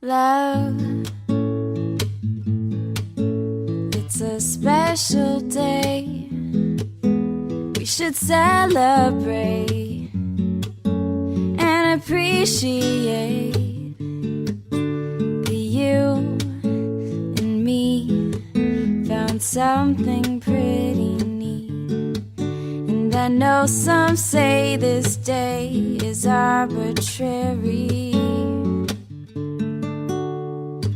Love, it's a special day. We should celebrate and appreciate that you and me found something pretty neat. And I know some say this day is arbitrary,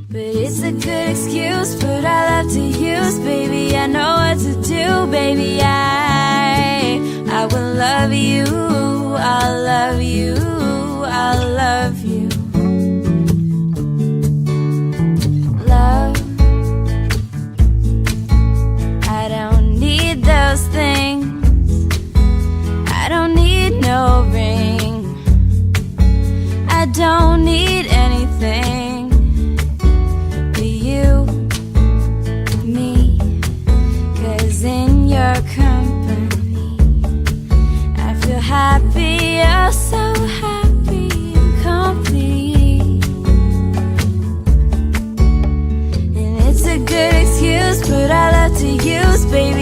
but it's a good excuse, put our love to use, baby. I know what to do, baby. I will love you, I'll love you, I'll love you. Love, I don't need those things, I don't need no ring, I don't need anything. In your company, I feel happy, oh so happy and complete. And it's a good excuse, put our love to use, baby.